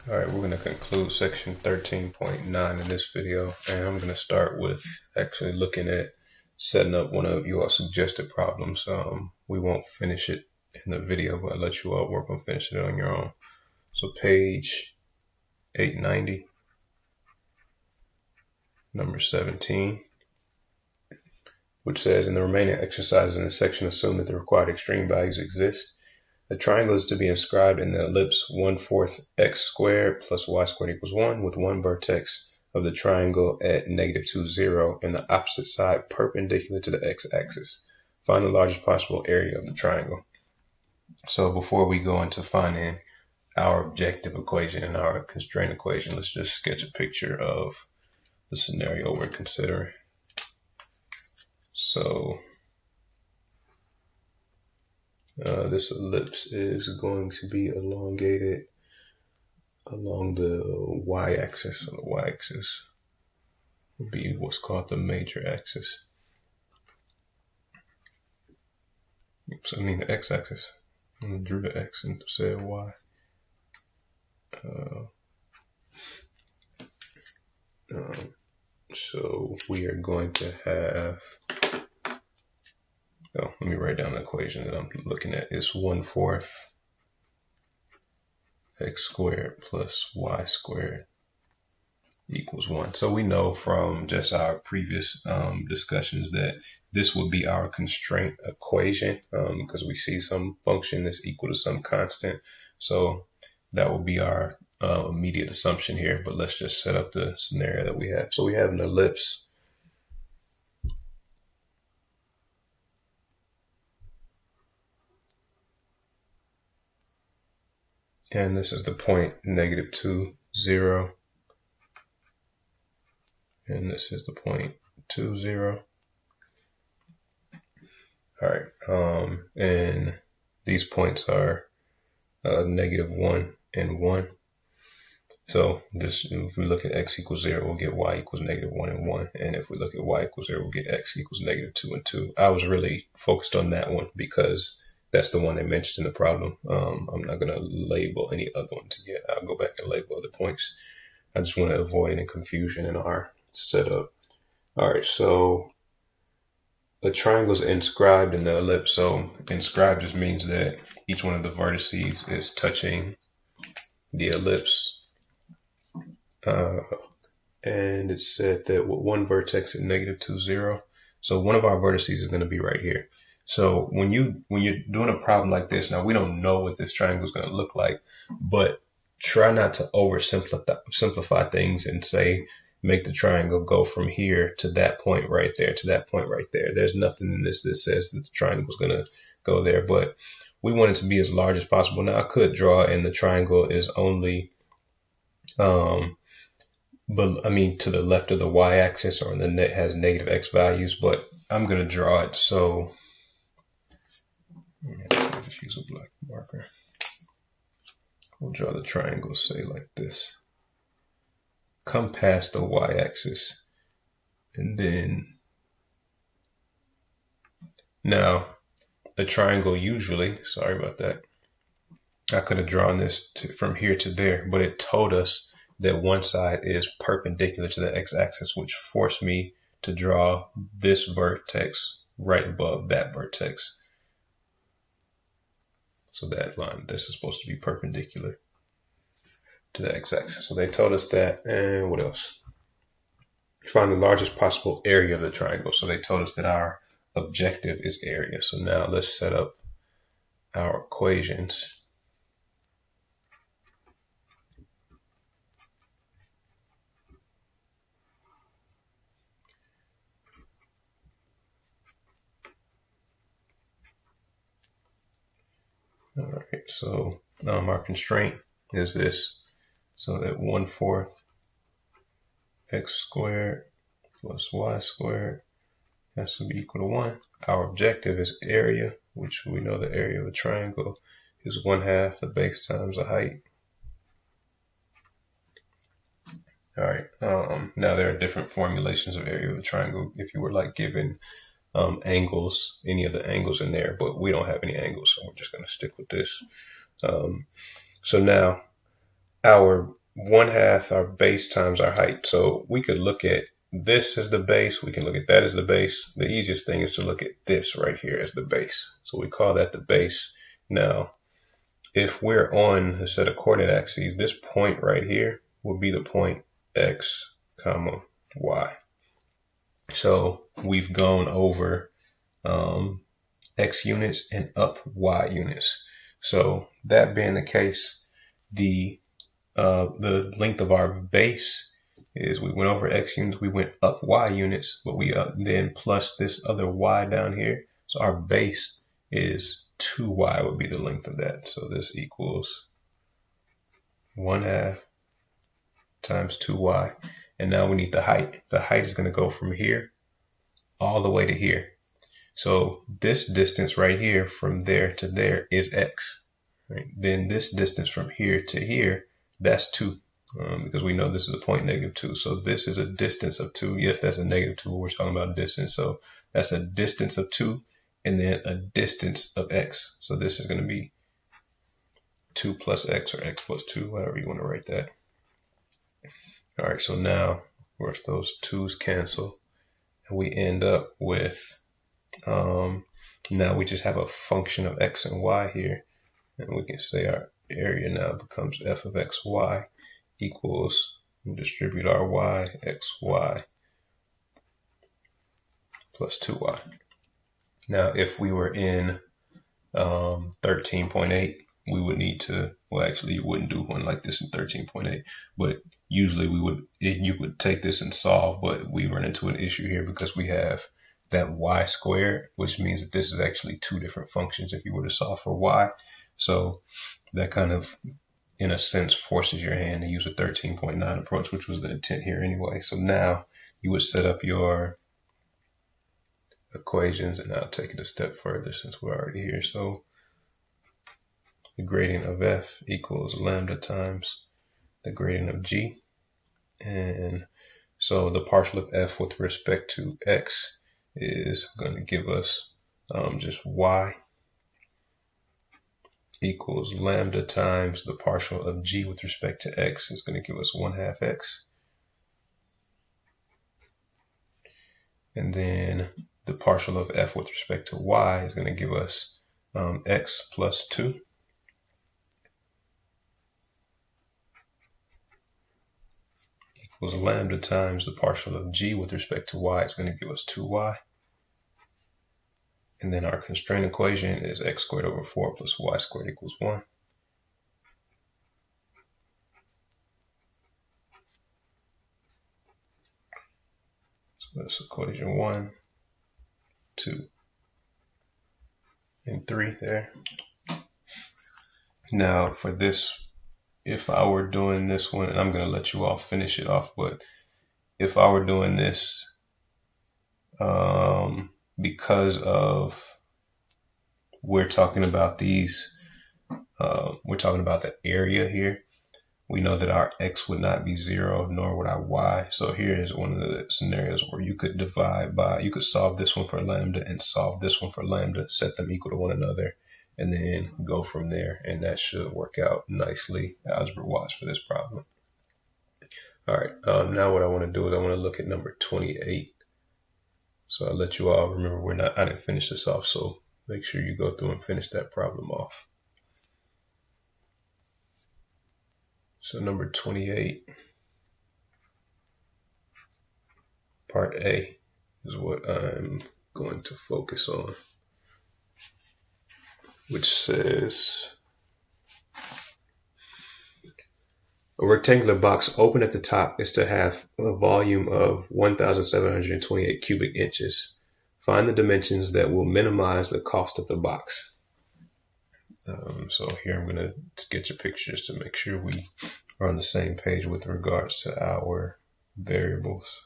All right, we're going to conclude section 13.9 in this video, and I'm going to start with actually looking at setting up one of your suggested problems. We won't finish it in the video, but I'll let you all work on finishing it on your own. So page 890, number 17, which says, in the remaining exercises in this section, assume that the required extreme values exist. A triangle is to be inscribed in the ellipse 1/4 x squared plus y squared equals 1, with one vertex of the triangle at -2, 0, and the opposite side perpendicular to the x-axis. Find the largest possible area of the triangle. So before we go into finding our objective equation and our constraint equation, let's just sketch a picture of the scenario we're considering. So this ellipse is going to be elongated along the y-axis. So the y-axis will be what's called the major axis. Oops, I mean the x-axis. I drew the x and said y. So we are going to have, let me write down the equation that I'm looking at. It's 1/4 x squared plus y squared equals 1. So we know from just our previous discussions that this would be our constraint equation because we see some function that's equal to some constant. So that will be our immediate assumption here, but let's just set up the scenario that we have. So we have an ellipse. And this is the point -2, 0. And this is the point 2, 0. All right. And these points are -1 and 1. So this, if we look at x equals 0, we'll get y equals -1 and 1. And if we look at y equals 0, we'll get x equals -2 and 2. I was really focused on that one because that's the one they mentioned in the problem. I'm not going to label any other ones yet. I'll go back and label other points. I just want to avoid any confusion in our setup. All right, so a triangle is inscribed in the ellipse. So inscribed just means that each one of the vertices is touching the ellipse. And it said that with one vertex at -2, 0. So one of our vertices is going to be right here. So when you're doing a problem like this, now we don't know what this triangle is going to look like, but try not to oversimplify things and say make the triangle go from here to that point right there to that point right there. There's nothing in this that says that the triangle is going to go there, but we want it to be as large as possible. Now I could draw, and the triangle is only but I mean to the left of the y-axis, or the net has negative x values, but I'm going to draw it. So I'll just use a black marker. We'll draw the triangle, say like this. Come past the y-axis, and then now the triangle usually, sorry about that, I could have drawn this from here to there, but it told us that one side is perpendicular to the x-axis, which forced me to draw this vertex right above that vertex. So that line, this is supposed to be perpendicular to the x-axis. So they told us that. And what else? Find the largest possible area of the triangle. So they told us that our objective is area. So now let's set up our equations. All right, so our constraint is this. So that 1/4 x squared plus y squared has to be equal to 1. Our objective is area, which we know the area of a triangle is 1/2 the base times the height. All right, now there are different formulations of area of a triangle if you were like given angles, any of the angles in there, but we don't have any angles, so we're just going to stick with this. So now our 1/2, our base times our height. So we could look at this as the base. We can look at that as the base. The easiest thing is to look at this right here as the base. So we call that the base. Now, if we're on a set of coordinate axes, this point right here will be the point x, comma, y. So we've gone over x units and up y units. So that being the case, the length of our base is, we went over x units, we went up y units, but we then plus this other y down here. So our base is 2y would be the length of that. So this equals 1/2 times 2y. And now we need the height. The height is going to go from here all the way to here. So this distance right here from there to there is x. Right? Then this distance from here to here, that's 2. Because we know this is a point -2. So this is a distance of 2. Yes, that's a -2. We're talking about distance. So that's a distance of 2 and then a distance of x. So this is going to be 2 plus x, or x plus 2, however you want to write that. All right, so now, of course, those 2's cancel. And we end up with, now we just have a function of x and y here. And we can say our area now becomes f of x, y equals, distribute our y, x, y plus 2y. Now, if we were in 13.8, we would need to, well, actually, you wouldn't do one like this in 13.8, but usually you would take this and solve, but we run into an issue here because we have that y squared, which means that this is actually 2 different functions if you were to solve for y. So that kind of, in a sense, forces your hand to use a 13.9 approach, which was the intent here anyway. So now you would set up your equations, and I'll take it a step further since we're already here. So the gradient of f equals lambda times the gradient of g. And so the partial of f with respect to x is going to give us just y equals lambda times the partial of g with respect to x is going to give us 1/2 x. And then the partial of f with respect to y is going to give us x plus 2. Equals lambda times the partial of g with respect to y is going to give us 2y. And then our constraint equation is x squared over 4 plus y squared equals 1. So that's equation 1, 2, and 3 there. Now for this, if I were doing this one, and I'm going to let you all finish it off, but if I were doing this, because of, we're talking about these, we're talking about the area here. We know that our x would not be 0, nor would our y. So here is one of the scenarios where you could divide by, you could solve this one for lambda and solve this one for lambda, set them equal to one another, and then go from there. And that should work out nicely algebra-wise for this problem. All right, now what I want to do is I want to look at number 28. So I'll let you all remember, I didn't finish this off, so make sure you go through and finish that problem off. So number 28, part A, is what I'm going to focus on, which says, a rectangular box open at the top is to have a volume of 1,728 cubic inches. Find the dimensions that will minimize the cost of the box. So here I'm going to get your pictures to make sure we are on the same page with regards to our variables.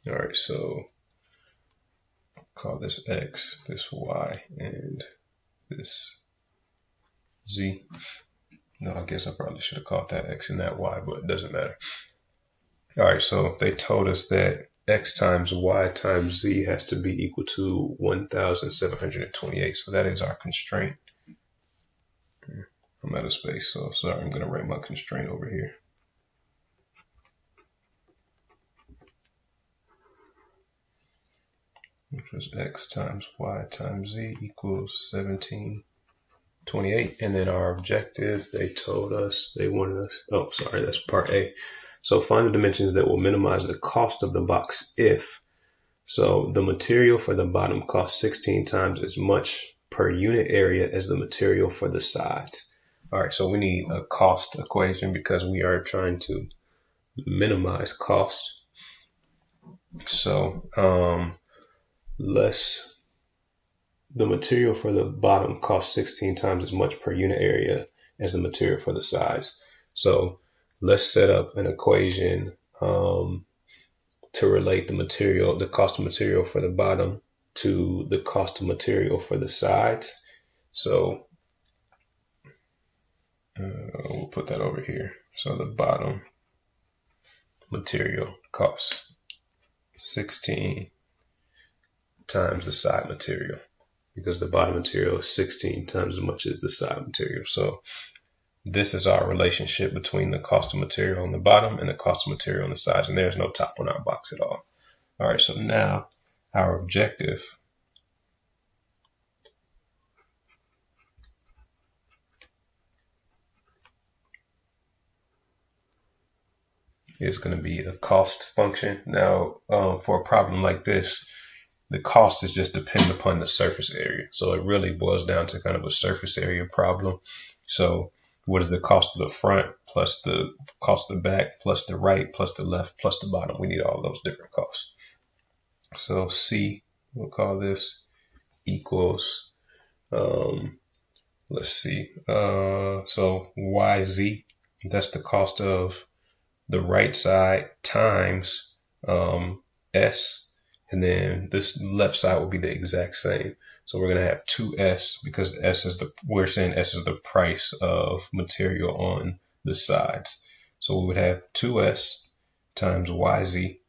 All right, so I'll call this x, this y, and this z. No, I guess I probably should have called that x and that y, but it doesn't matter. All right, so they told us that x times y times z has to be equal to 1,728. So that is our constraint. I'm out of space, so sorry, I'm going to write my constraint over here. Which was x times y times z equals 1728. And then our objective, they told us, they wanted us, oh, sorry, that's part A. So find the dimensions that will minimize the cost of the box if. So the material for the bottom costs 16 times as much per unit area as the material for the sides. All right, so we need a cost equation because we are trying to minimize cost. So the material for the bottom costs 16 times as much per unit area as the material for the sides. So let's set up an equation to relate the cost of material for the bottom to the cost of material for the sides. So we'll put that over here. So the bottom material costs 16 times the side material because the bottom material is 16 times as much as the side material. So this is our relationship between the cost of material on the bottom and the cost of material on the sides. And there's no top on our box at all. All right, so now our objective is going to be a cost function. Now, for a problem like this, the cost is just dependent upon the surface area. So it really boils down to kind of a surface area problem. So what is the cost of the front plus the cost of the back plus the right plus the left plus the bottom? We need all those different costs. So C, we'll call this equals, let's see. So YZ, that's the cost of the right side times S, and then this left side will be the exact same. So we're going to have 2S because we're saying S is the price of material on the sides. So we would have 2S times YZ,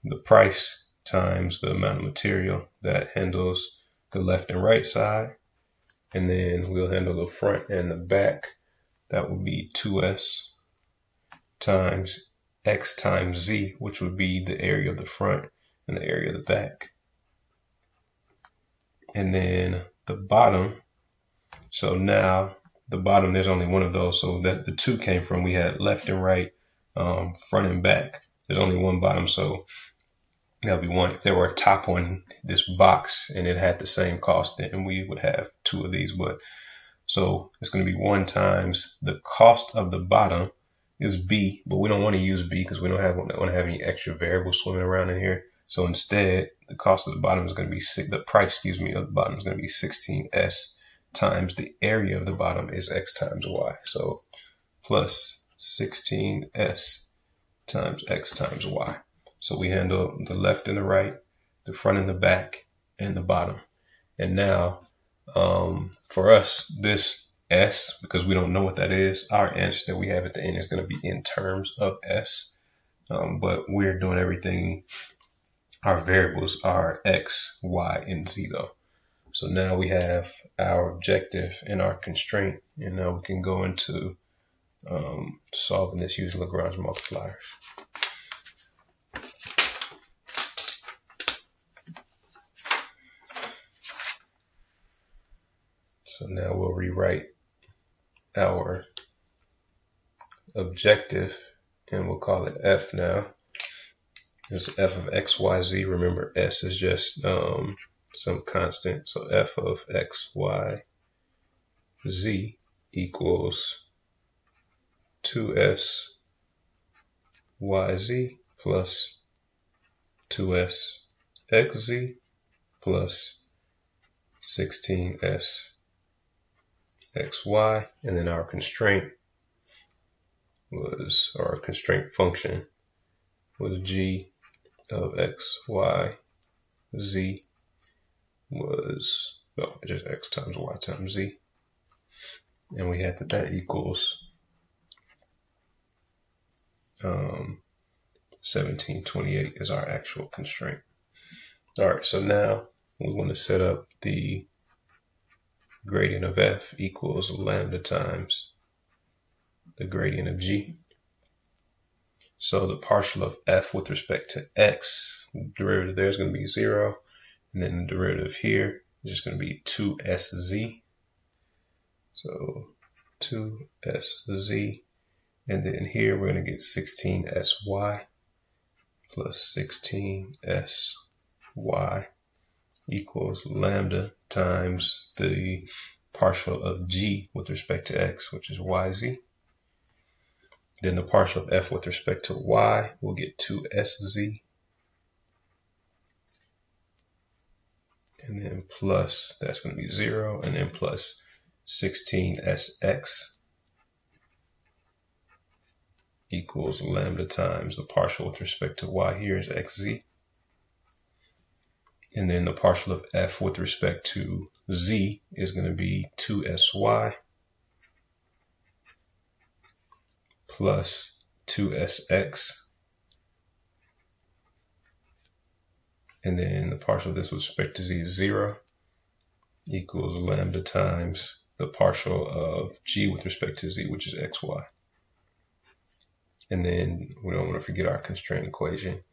the price times the amount of material that handles the left and right side. And then we'll handle the front and the back. That would be 2S times X times Z, which would be the area of the front and the area of the back. And then the bottom, so now the bottom, there's only one of those. So that the two came from, we had left and right, front and back. There's only one bottom, so that'll be one. If there were a top on this box and it had the same cost, then we would have two of these. But so it's going to be 1 times the cost of the bottom is B, but we don't want to use B because we don't want to have any extra variables swimming around in here. So instead, the cost of the bottom is going to be the price, of the bottom is going to be 16S times the area of the bottom is X times Y. So plus 16S times X times Y. So we handle the left and the right, the front and the back, and the bottom. And now, for us, this S, because we don't know what that is, our answer that we have at the end is going to be in terms of S. But we're doing everything, our variables are X, Y, and Z though. So now we have our objective and our constraint, and now we can go into solving this using Lagrange multipliers. So now we'll rewrite our objective and we'll call it F now. It's F of X, Y, Z. Remember, S is just some constant. So F of X, Y, Z equals 2S, Y, Z plus 2S, X, Z plus 16S, X, Y. And then our constraint was, or our constraint function was G of X, Y, Z was, just X times Y times Z. And we had that equals 1728 is our actual constraint. All right, so now we want to set up the gradient of f equals lambda times the gradient of g. So the partial of f with respect to x, the derivative there is going to be 0, and then the derivative here is just going to be 2sz. So 2sz, and then here we're going to get 16sy plus 16sy equals lambda times the partial of g with respect to x, which is yz. Then the partial of f with respect to y, we'll get 2sz. And then plus, that's going to be 0, and then plus 16sx equals lambda times the partial with respect to y here is xz. And then the partial of f with respect to z is going to be 2sy plus 2sx. And then the partial of this with respect to z is 0 equals lambda times the partial of g with respect to z, which is xy. And then we don't want to forget our constraint equation.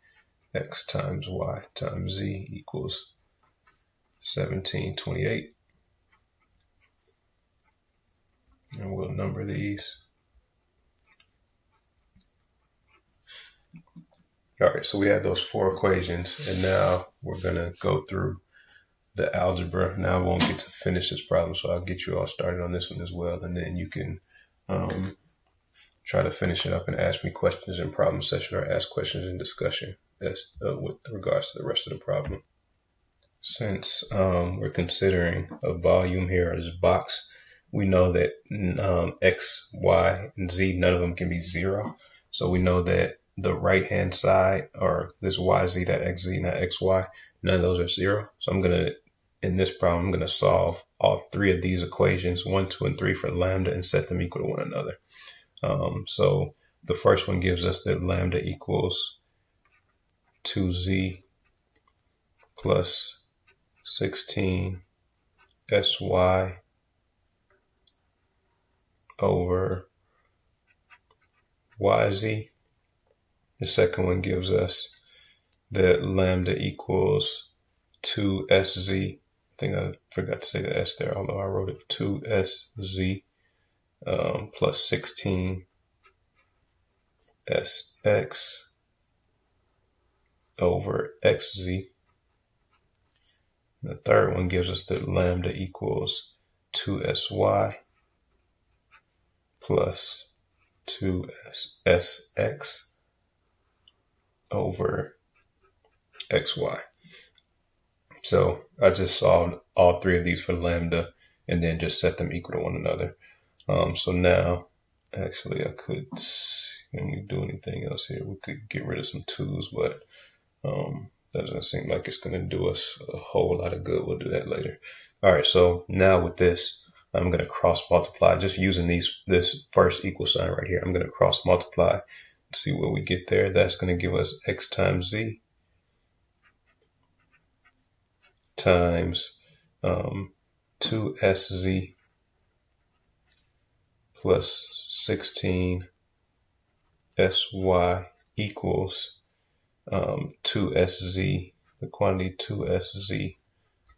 X times y times z equals 1728. And we'll number these. All right, so we have those 4 equations, and now we're going to go through the algebra. Now I won't get to finish this problem, so I'll get you all started on this one as well, and then you can try to finish it up and ask me questions in problem session or ask questions in discussion as with regards to the rest of the problem. Since we're considering a volume here, or this box, we know that x, y, and z, none of them can be 0. So we know that the right-hand side, or this yz, that xz, and that xy, none of those are 0. So in this problem, I'm going to solve all 3 of these equations, 1, 2, and 3 for lambda, and set them equal to one another. So the first one gives us that lambda equals 2z plus 16 sy over yz. The second one gives us that lambda equals 2sz. I think I forgot to say the s there, although I wrote it 2sz plus 16 sx over xz. The third one gives us that lambda equals 2sy plus 2sx over xy. So I just solved all 3 of these for lambda and then just set them equal to one another. So now, actually, I could, can we do anything else here? We could get rid of some 2's, but doesn't seem like it's going to do us a whole lot of good. We'll do that later. All right, so now with this, I'm going to cross multiply just using this first equal sign right here. I'm going to cross multiply to see what we get there. That's going to give us x times z times 2sz plus 16 sy equals 2sz, the quantity 2sz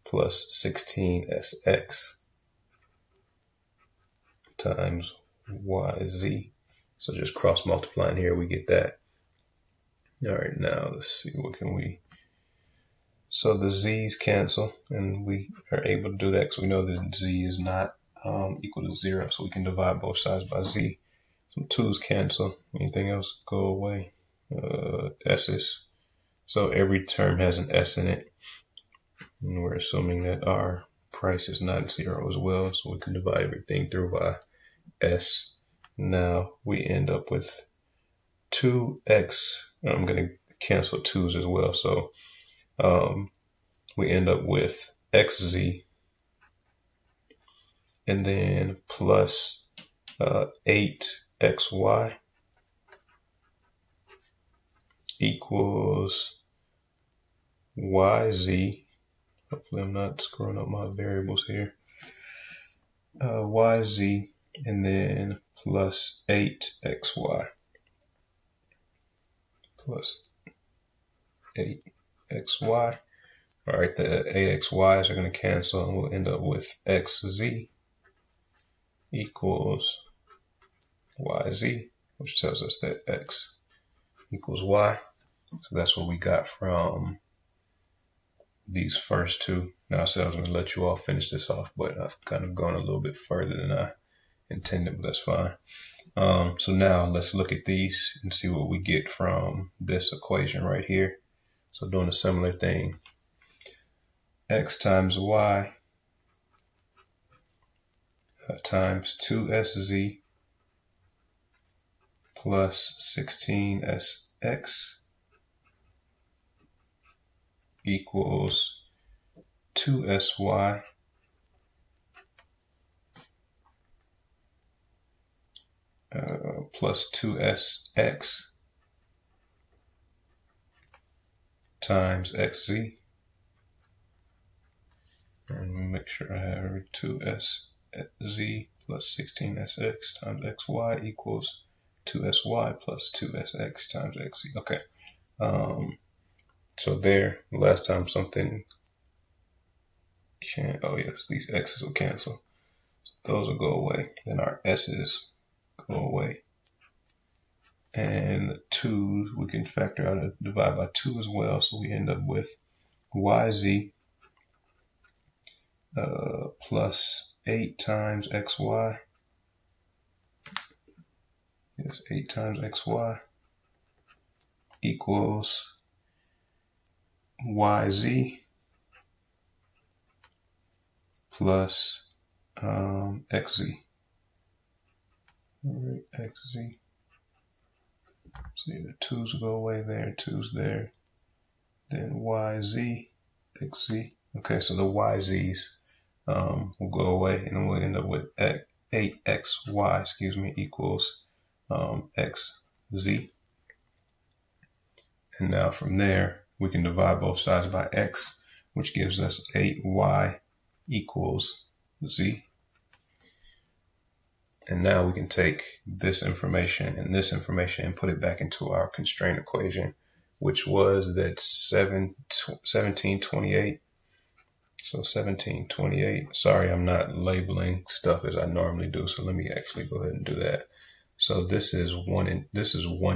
plus 16sx times yz. So just cross multiplying here, we get that. All right, now let's see, what can we, so the z's cancel, and we are able to do that because we know that z is not equal to 0, so we can divide both sides by z. Some 2's cancel, anything else go away. S's, so every term has an s in it, and we're assuming that our price is not 0 as well, so we can divide everything through by s. Now we end up with 2x. I'm going to cancel 2's as well, so we end up with xz and then plus 8xy equals yz. Hopefully I'm not screwing up my variables here. Yz, and then plus 8xy. Plus 8xy. All right, the 8xy's are going to cancel, and we'll end up with xz equals yz, which tells us that x equals y. So that's what we got from these first two. Now I said I was going to let you all finish this off, but I've kind of gone a little bit further than I intended, but that's fine. So now let's look at these and see what we get from this equation right here. So doing a similar thing, x times y times 2sz plus 16sx equals 2sy plus 2sx times xz. And make sure I have 2sz plus 16sx times xy equals 2sy plus 2sx times xz. Okay. So there, last time something can, oh yes, these x's will cancel. So those will go away. Then our s's go away. And 2, we can factor out and divide by 2 as well. So we end up with yz plus 8 times xy. Yes, 8 times xy equals yz plus xz. All right, xz. See, the 2's go away there, 2's there. Then yz, xz. Okay, so the yz's will go away, and we'll end up with 8xy, equals xz. And now from there, we can divide both sides by x, which gives us 8y equals z. And now we can take this information and put it back into our constraint equation, which was that 1728. So 1728. Sorry, I'm not labeling stuff as I normally do. So let me actually go ahead and do that. So this is 1,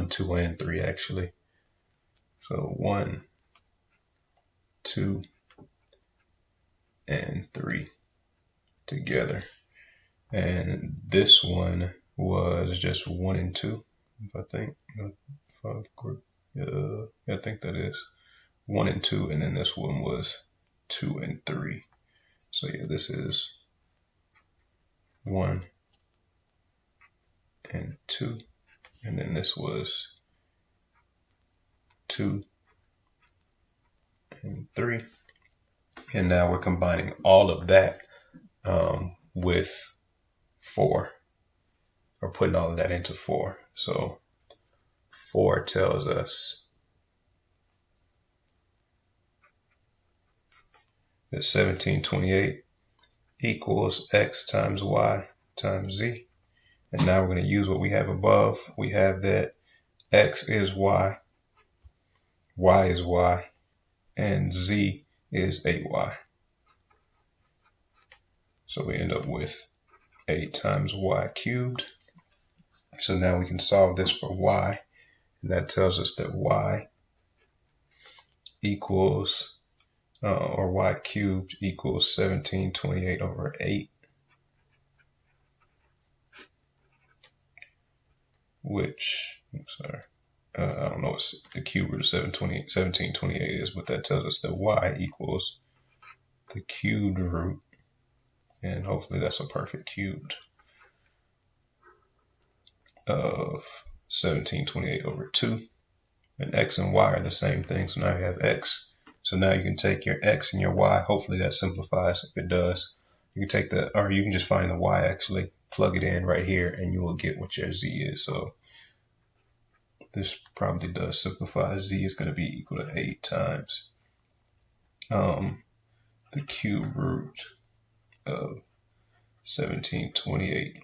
2, and 3 actually. So 1, 2, and 3 together. And this one was just 1 and 2, I think. I think that is 1 and 2, and then this one was 2 and 3. So yeah, this is 1 and 2, and then this was 2 and 3. And now we're combining all of that with 4, or putting all of that into 4. So 4 tells us that 1728 equals x times y times z. And now we're going to use what we have above. We have that x is y is y, and z is 8y. So we end up with 8 times y cubed. So now we can solve this for y, and that tells us that y equals, or y cubed equals 1728 over 8, which, I'm sorry, I don't know what the cube root of 1728 is, but that tells us that y equals the cubed root, and hopefully that's a perfect cubed, of 1728 over 2. And x and y are the same thing, so now you have x. So now you can take your x and your y. Hopefully that simplifies. If it does, you can take the, or you can just find the y actually, plug it in right here, and you will get what your z is. So this probably does simplify. Z is going to be equal to 8 times the cube root of 1728.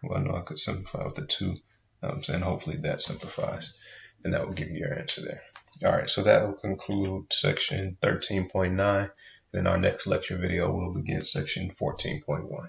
Well, I know I could simplify with the 2. I'm saying hopefully that simplifies, and that will give you your answer there. All right, so that will conclude section 13.9. In our next lecture video, we'll begin section 14.1.